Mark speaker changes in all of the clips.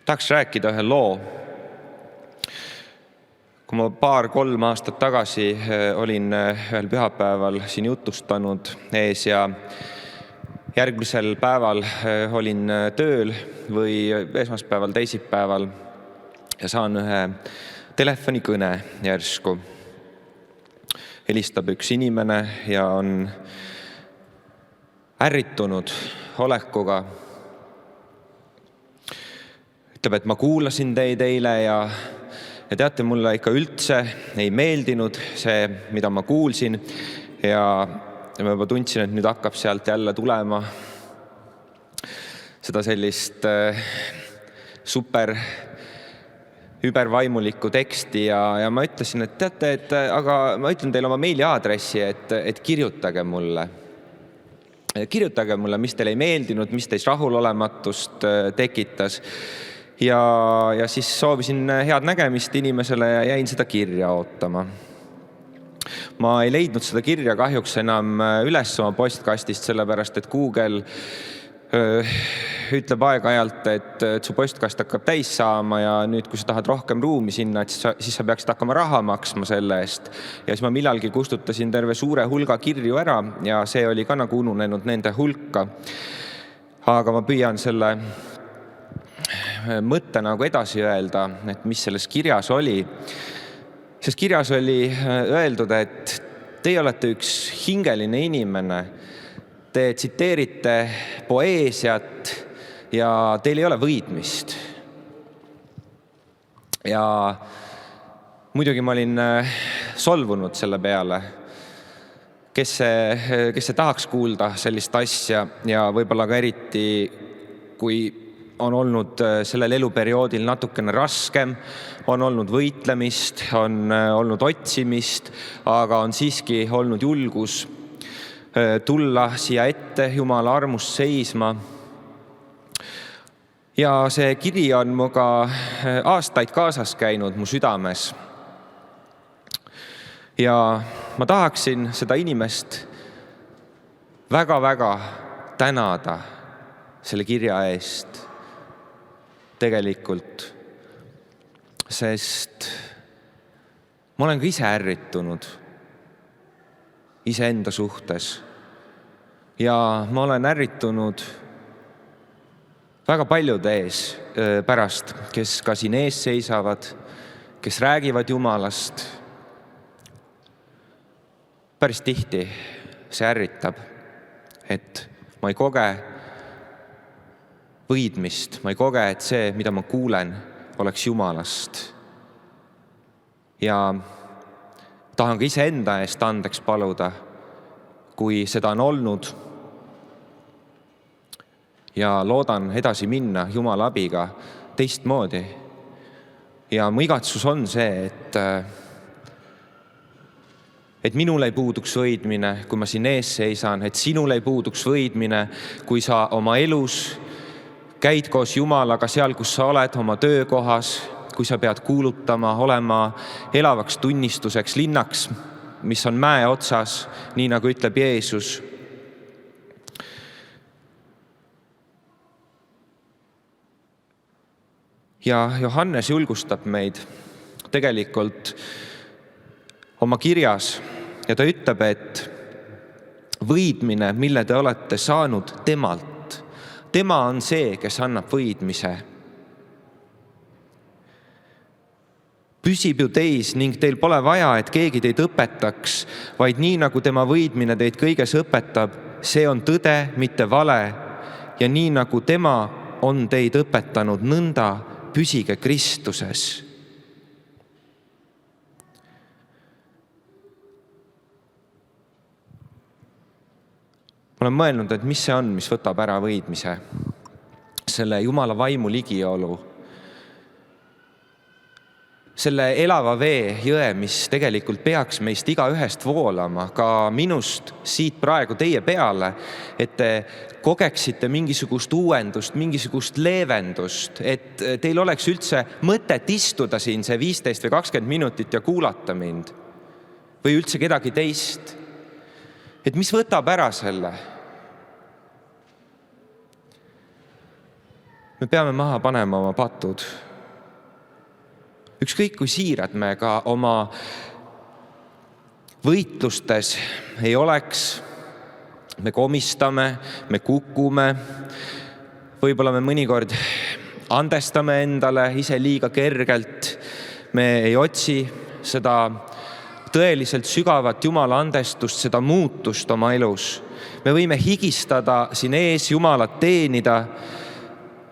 Speaker 1: Tahaks rääkida ühe loo. Kui ma 2-3 aastat tagasi olin ühel pühapäeval siin jutustanud ees ja järgmisel päeval olin tööl või esmaspäeval, teisipäeval ja saan ühe telefonikõne järsku. Helistab üks inimene ja on ärritunud olekuga. Ütleb, et ma kuulasin teid eile ja teate, mulle ikka üldse ei meeldinud see, mida ma kuulsin ja ma juba tundsin, et nüüd hakkab sealt jälle tulema seda sellist übervaimulikku teksti ja ma ütlesin, et teate, aga ma ütlen teile oma meiliaadressi, et kirjutage mulle. Kirjutage mulle, mis teile ei meeldinud, mis teis rahulolematust tekitas. Ja siis soovisin head nägemist inimesele ja jäin seda kirja ootama. Ma ei leidnud seda kirja kahjuks enam üles oma postkastist, sellepärast et Google ütleb aeg-ajalt, et su postkast hakkab täis saama ja nüüd, kui sa tahad rohkem ruumi sinna, siis sa peaksid hakkama raha maksma selle eest. Ja siis ma millalgi kustutasin terve suure hulga kirju ära ja see oli ka nagu ununenud nende hulka. Aga ma püüan selle mõtte nagu edasi öelda, et mis selles kirjas oli. Selles kirjas oli öeldud, et teie olete üks hingeline inimene. Te tsiteerite poeesiat ja teil ei ole võidmist. Ja muidugi ma olin solvunud selle peale. Kes see tahaks kuulda sellist asja ja võib-olla ka eriti, kui on olnud sellel eluperioodil natukene raskem, on olnud võitlemist, on olnud otsimist, aga on siiski olnud julgus tulla siia ette Jumala armust seisma. Ja see kiri on muga aastaid kaasas käinud mu südames. Ja ma tahaksin seda inimest väga-väga tänada selle kirja eest tegelikult, sest ma olen ka ise ärritunud iseenda suhtes ja ma olen ärritunud väga paljude ees pärast, kes ka siin ees seisavad, kes räägivad Jumalast. Päris tihti see ärritab, et ma ei koge võidmist, ma ei koge, et see, mida ma kuulen, oleks Jumalast. Ja tahan ka iseenda eest andeks paluda, kui seda on olnud. Ja loodan edasi minna Jumala abiga teistmoodi. Ja mu igatsus on see, et minul ei puuduks võidmine, kui ma siin ees seisan, et sinul ei puuduks võidmine, kui sa oma elus käid koos Jumalaga seal, kus sa oled, oma töökohas, kui sa pead kuulutama, olema elavaks tunnistuseks linnaks, mis on mäe otsas, nii nagu ütleb Jeesus. Ja Johannes julgustab meid tegelikult oma kirjas ja ta ütleb, et võidmine, mille te olete saanud temalt, tema on see, kes annab võidmise. Püsib ju teis ning teil pole vaja, et keegi teid õpetaks, vaid nii nagu tema võidmine teid kõiges õpetab, see on tõde, mitte vale. Ja nii nagu tema on teid õpetanud, nõnda püsige Kristuses. Ma olen mõelnud, et mis see on, mis võtab ära võidmise, selle Jumala vaimu ligiolu, selle elava vee jõe, mis tegelikult peaks meist iga ühest voolama, ka minust siit praegu teie peale, et te kogeksite mingisugust uuendust, mingisugust leevendust, et teil oleks üldse mõtet istuda siin see 15 või 20 minutit ja kuulata mind või üldse kedagi teist. Et mis võtab ära selle? me peame maha panema oma patud. Ükskõik kui siirad me ka oma võitlustes ei oleks, me komistame, me kukume, võib-olla me mõnikord andestame endale ise liiga kergelt, me ei otsi seda tõeliselt sügavat Jumala andestust, seda muutust oma elus. Me võime higistada siin ees Jumalat teenida,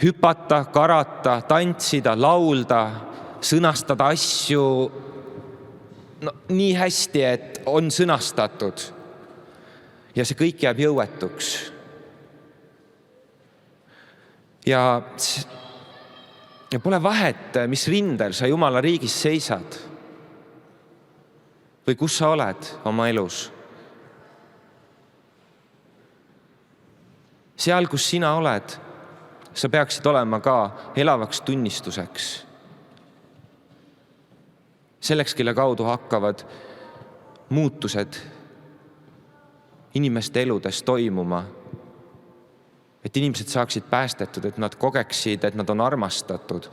Speaker 1: hüpata, karata, tantsida, laulda, sõnastada asju nii hästi, et on sõnastatud. Ja see kõik jääb jõuetuks. Ja pole vahet, mis rindel sa Jumala riigis seisad või kus sa oled oma elus. Seal, kus sina oled, sa peaksid olema ka elavaks tunnistuseks. Selleks, kelle kaudu hakkavad muutused inimeste eludes toimuma. Et inimesed saaksid päästetud, et nad kogeksid, et nad on armastatud.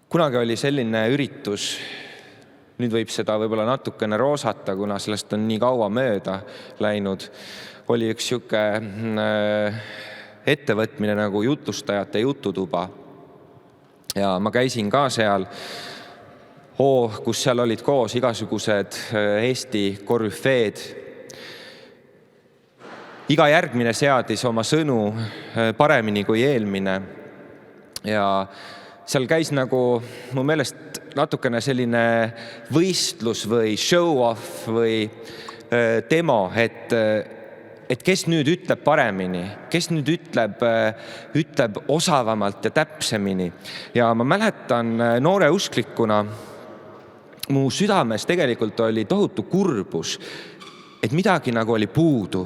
Speaker 1: Kunagi oli selline üritus, nüüd võib seda võib-olla natukene roosata, kuna sellest on nii kaua mööda läinud. Oli üks siuke ettevõtmine nagu jutlustajate jututuba. Ja ma käisin ka seal, kus seal olid koos igasugused Eesti korüfeed. Iga järgmine seadis oma sõnu paremini kui eelmine. Ja seal käis nagu mu meelest natukene selline võistlus või show-off või demo, et kes nüüd ütleb paremini, kes nüüd ütleb osavamalt ja täpsemini. Ja ma mäletan noore usklikuna, mu südames tegelikult oli tohutu kurbus, et midagi nagu oli puudu.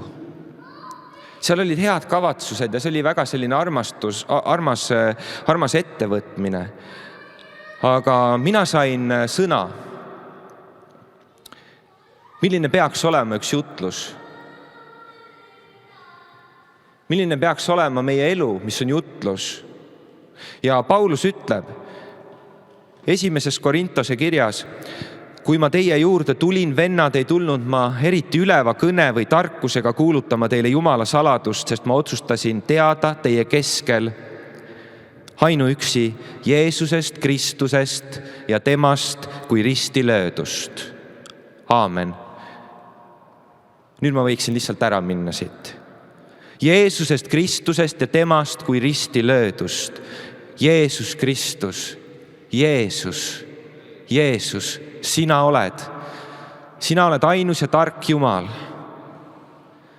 Speaker 1: Seal olid head kavatsused ja see oli väga selline armas ettevõtmine. Aga mina sain sõna. Milline peaks olema üks jutlus? Milline peaks olema meie elu, mis on jutlus? Ja Paulus ütleb 1. Korintose kirjas, kui ma teie juurde tulin, vennad, ei tulnud ma eriti üleva kõne või tarkusega kuulutama teile Jumala saladust, sest ma otsustasin teada teie keskel ainuüksi Jeesusest, Kristusest ja temast kui risti löödust. Aamen. Nüüd ma võiksin lihtsalt ära minna siit. Jeesusest, Kristusest ja temast kui risti löödust. Jeesus Kristus, Jeesus, sina oled ainus ja tark Jumal.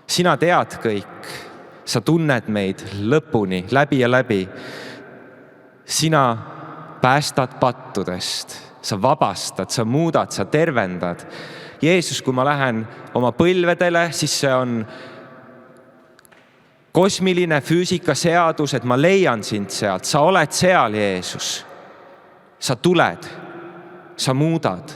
Speaker 1: Sina tead kõik, sa tunned meid lõpuni, läbi ja läbi. Sina päästad pattudest, sa vabastad, sa muudad, sa tervendad. Jeesus, kui ma lähen oma põlvedele, siis see on kosmiline füüsikaseadus, et ma leian sind sealt. Sa oled seal, Jeesus. Sa tuled, sa muudad.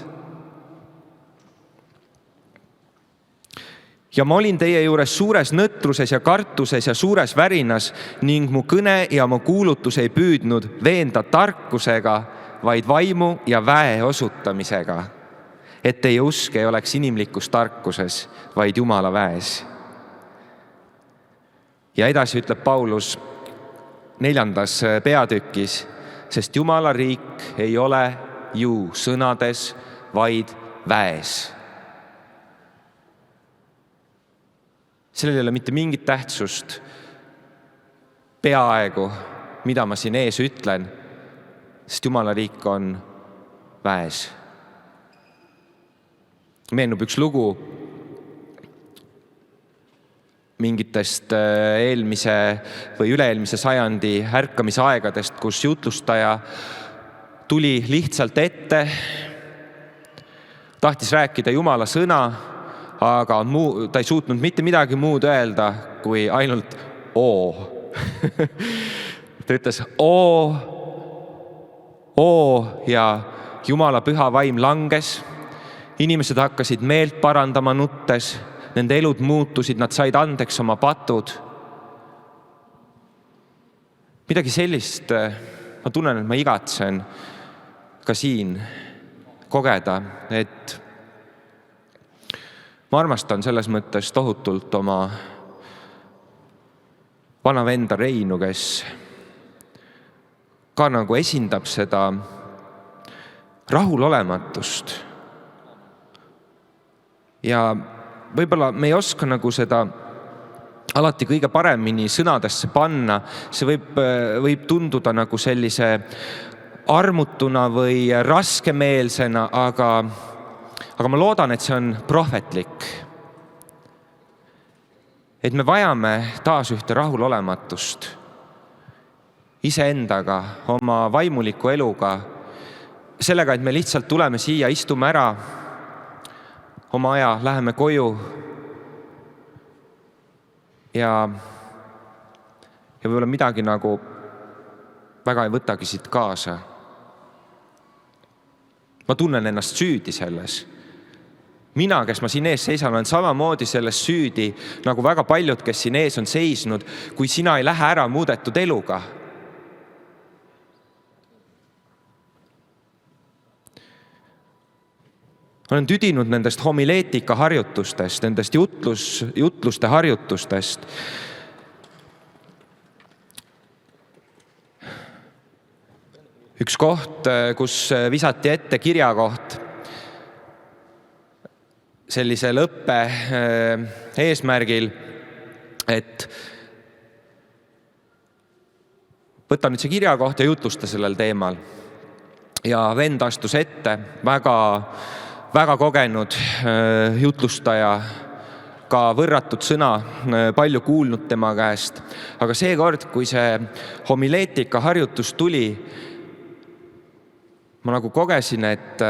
Speaker 1: Ja ma olin teie juures suures nõtruses ja kartuses ja suures värinas ning mu kõne ja mu kuulutus ei püüdnud veenda tarkusega, vaid vaimu ja väe osutamisega, et teie usk ei oleks inimlikus tarkuses, vaid Jumala väes. Ja edasi ütleb Paulus 4. peatükis, sest Jumala riik ei ole ju sõnades, vaid väes. Sellel ei ole mitte mingit tähtsust peaaegu, mida ma siin ees ütlen, sest Jumala riik on väes. Meenub üks lugu mingitest eelmise või üle-eelmise sajandi ärkamisaegadest, kus jutlustaja tuli lihtsalt ette, tahtis rääkida Jumala sõna, aga ta ei suutnud mitte midagi muud öelda, kui ainult oo. Ta ütles oo ja Jumala püha vaim langes. Inimesed hakkasid meelt parandama nuttes, nende elud muutusid, nad said andeks oma patud. midagi sellist ma tunnen, et ma igatsen ka siin kogeda, et ma armastan selles mõttes tohutult oma vana venda Reinu, kes ka nagu esindab seda rahulolematust. Ja võib-olla me ei oska nagu seda alati kõige paremini sõnadesse panna. See võib tunduda nagu sellise armutuna või raskemeelsena, aga ma loodan, et see on prohvetlik. Et me vajame taas ühte rahulolematust iseendaga, oma vaimuliku eluga, sellega, et me lihtsalt tuleme siia, istume ära oma aja, läheme koju ja võib-olla midagi nagu väga ei võtagi siit kaasa. Ma tunnen ennast süüdi selles. Mina, kes ma siin ees seisan, olen samamoodi selles süüdi, nagu väga paljud, kes siin ees on seisnud, kui sina ei lähe ära muudetud eluga. Olen tüdinud nendest homileetika harjutustest, nendest jutluste harjutustest. Üks koht, kus visati ette kirjakoht sellisel õppe eesmärgil, et võta nüüd see kirjakoht ja jutlusta sellel teemal. Ja vend astus ette, väga kogenud jutlustaja, ka võrratud sõna, palju kuulnud tema käest. Aga seekord, kui see homileetika harjutus tuli, ma nagu kogesin, et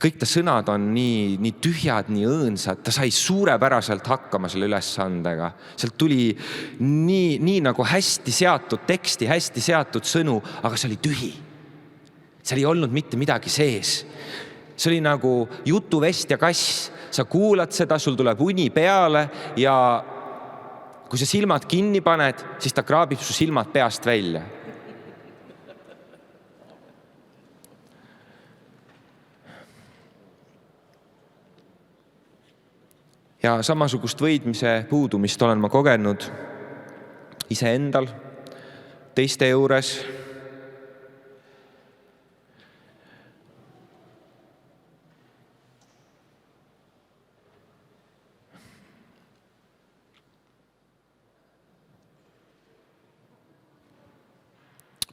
Speaker 1: kõik ta sõnad on nii tühjad, nii õõnsad. Ta sai suurepäraselt hakkama selle ülesandega. Sealt tuli nii nagu hästi seatud teksti, hästi seatud sõnu, aga see oli tühi. Seal ei olnud mitte midagi sees. See oli nagu jutuvest ja kass. Sa kuulad seda, sul tuleb uni peale ja kui sa silmad kinni paned, siis ta kraabib su silmad peast välja. Ja samasugust võidmise puudumist olen ma kogenud iseendal, teiste juures.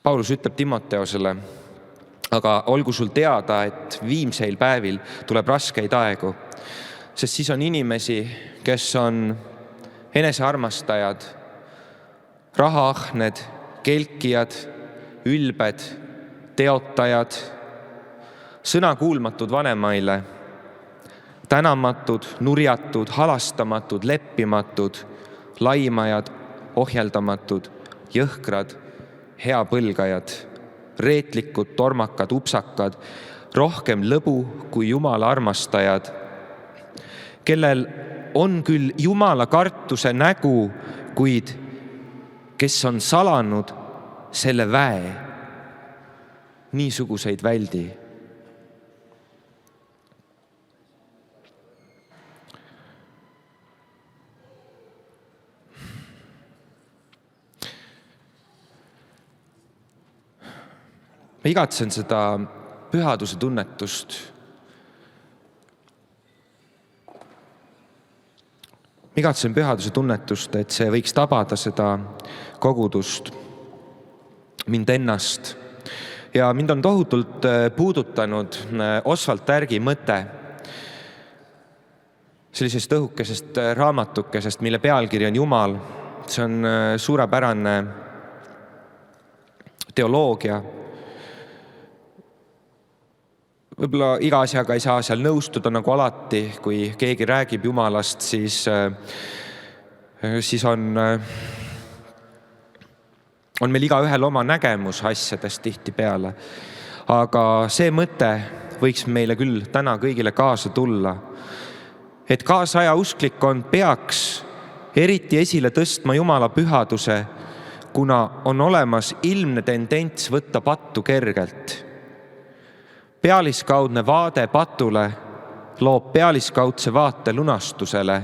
Speaker 1: Paulus ütleb Timoteosele, aga olgu sul teada, et viimseil päevil tuleb raskeid aegu, sest siis on inimesi, kes on enesearmastajad, rahaahned, kelkijad, ülbed, teotajad, sõnakuulmatud vanemaile, tänamatud, nurjatud, halastamatud, leppimatud, laimajad, ohjeldamatud, jõhkrad, heapõlgajad, reetlikud, tormakad, upsakad, rohkem lõbu kui Jumala armastajad, kellel on küll Jumala kartuse nägu, kuid kes on salanud selle väe. Niisuguseid väldi. Ma igatsen seda pühaduse tunnetust. Ma igatsen pühaduse tunnetust, et see võiks tabada seda kogudust, mind ennast. Ja mind on tohutult puudutanud Oswald Tärgi mõte sellisest õhukesest raamatukesest, mille pealkiri on Jumal. See on suurepärane teoloogia. Võib-olla iga asjaga ei saa seal nõustuda nagu alati, kui keegi räägib Jumalast, siis on meil igaühel oma nägemus asjadest tihtipeale. Aga see mõte võiks meile küll täna kõigile kaasa tulla, et kaasaja usklikkond peaks eriti esile tõstma Jumala pühaduse kuna on olemas ilmne tendents võtta pattu kergelt. Pealiskaudne vaade patule loob pealiskaudse vaate lunastusele.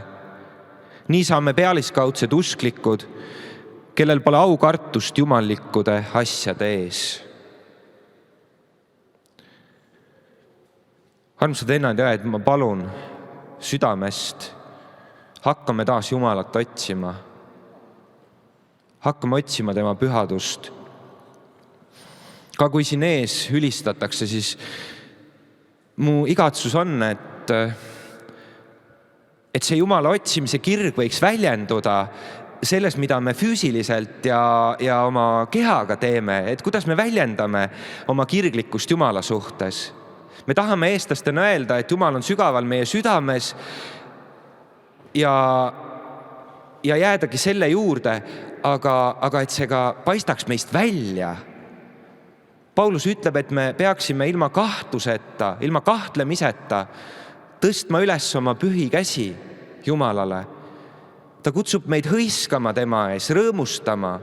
Speaker 1: Nii saame pealiskaudsed usklikud, kellel pole aukartust jumallikkude asjade ees. Armsad vennad ja õed, ma palun südamest, hakkame taas Jumalat otsima. Hakkame otsima tema pühadust. Ka kui siin ees ülistatakse, siis mu igatsus on, et see Jumala otsimise kirg võiks väljenduda selles, mida me füüsiliselt ja oma kehaga teeme, et kuidas me väljendame oma kirglikkust Jumala suhtes. Me tahame eestlastena öelda, et Jumal on sügaval meie südames ja jäädagi selle juurde, aga et see ka paistaks meist välja. Paulus ütleb, et me peaksime ilma kahtluseta, ilma kahtlemiseta tõstma üles oma pühi käsi Jumalale. Ta kutsub meid hõiskama tema ees, rõõmustama.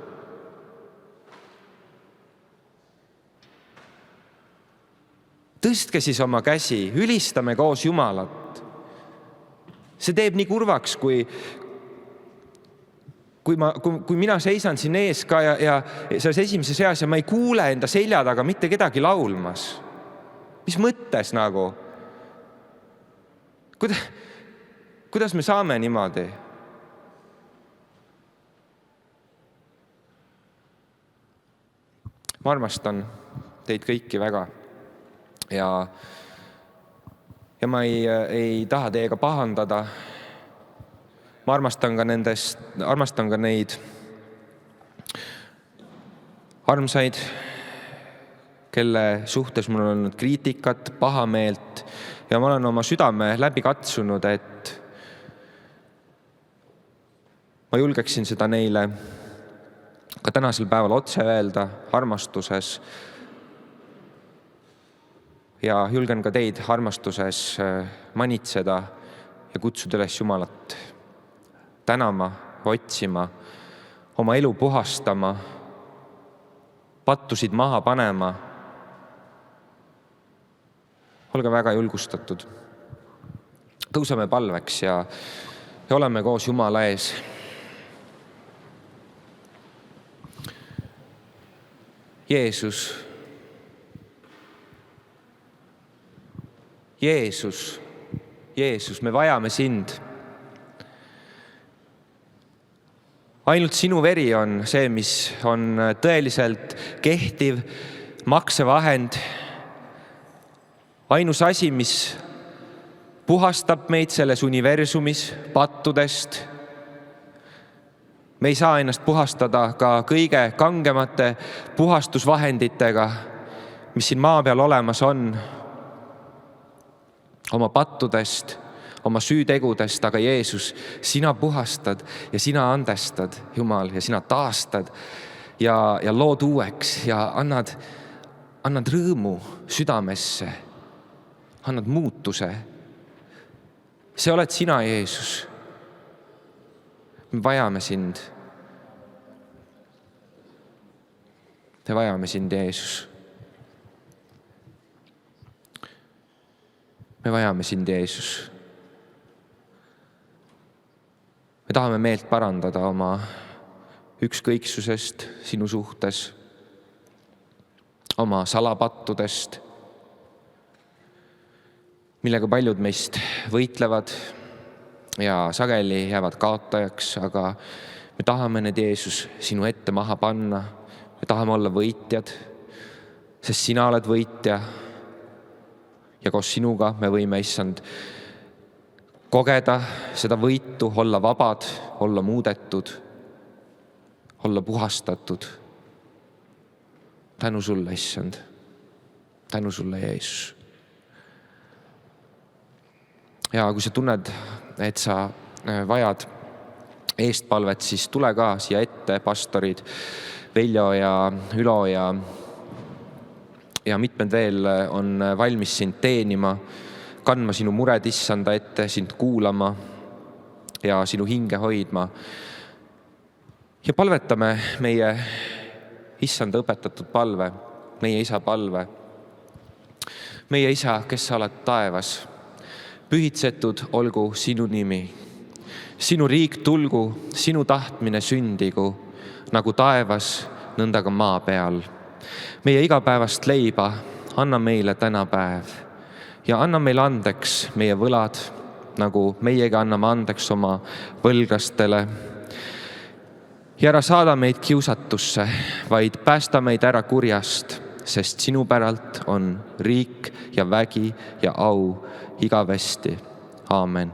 Speaker 1: Tõstke siis oma käsi, ülistame koos Jumalat. See teeb nii kurvaks, kui mina seisan siin ees ka ja selles esimeses eas ja ma ei kuule enda selja taga mitte kedagi laulmas. Mis mõttes nagu? Kuidas me saame niimoodi? Ma armastan teid kõiki väga ja ma ei taha teiega pahandada. Ma armastan ka neid armsaid, kelle suhtes mul on olnud kriitikat, pahameelt ja ma olen oma südame läbi katsunud, et ma julgeksin seda neile ka tänasel päeval otse öelda armastuses ja julgen ka teid armastuses manitseda ja kutsuda üles Jumalat tänama, otsima, oma elu puhastama, pattusid maha panema. Olge väga julgustatud. Tõuseme palveks ja oleme koos Jumala ees. Jeesus, me vajame sind. Ainult sinu veri on see, mis on tõeliselt kehtiv maksevahend. Ainus asi, mis puhastab meid selles universumis pattudest. Me ei saa ennast puhastada ka kõige kangemate puhastusvahenditega, mis siin maa peal olemas on. Oma pattudest, oma süütegudest, aga Jeesus, sina puhastad ja sina andestad, Jumal, ja sina taastad ja lood uueks ja annad rõõmu südamesse, annad muutuse. See oled sina, Jeesus. Me vajame sind. Me vajame sind, Jeesus. Me vajame sind, Jeesus. Me tahame meelt parandada oma ükskõiksusest sinu suhtes, oma salapattudest, millega paljud meist võitlevad ja sageli jäävad kaotajaks, aga me tahame need, Jeesus, sinu ette maha panna. Me tahame olla võitjad, sest sina oled võitja. Ja koos sinuga me võime, Issand, kogeda seda võitu, olla vabad, olla muudetud, olla puhastatud. Tänu sulle, Issand. Tänu sulle, Jeesus. Ja kui sa tunned, et sa vajad eestpalvet, siis tule ka siia ette, pastorid Veljo ja Ülo ja mitmed veel on valmis sind teenima, kandma sinu mured Issanda ette, sind kuulama ja sinu hinge hoidma. Ja palvetame meie issanda õpetatud palve, meie isa palve. Meie isa, kes sa oled taevas, pühitsetud olgu sinu nimi. Sinu riik tulgu, sinu tahtmine sündigu, nagu taevas, nõnda ka maa peal. Meie igapäevast leiba anna meile täna päev ja anna meile andeks meie võlad, nagu meiegi anname andeks oma võlglastele. Ja ära saada meid kiusatusse, vaid päästa meid ära kurjast, sest sinu päralt on riik ja vägi ja au igavesti. Aamen.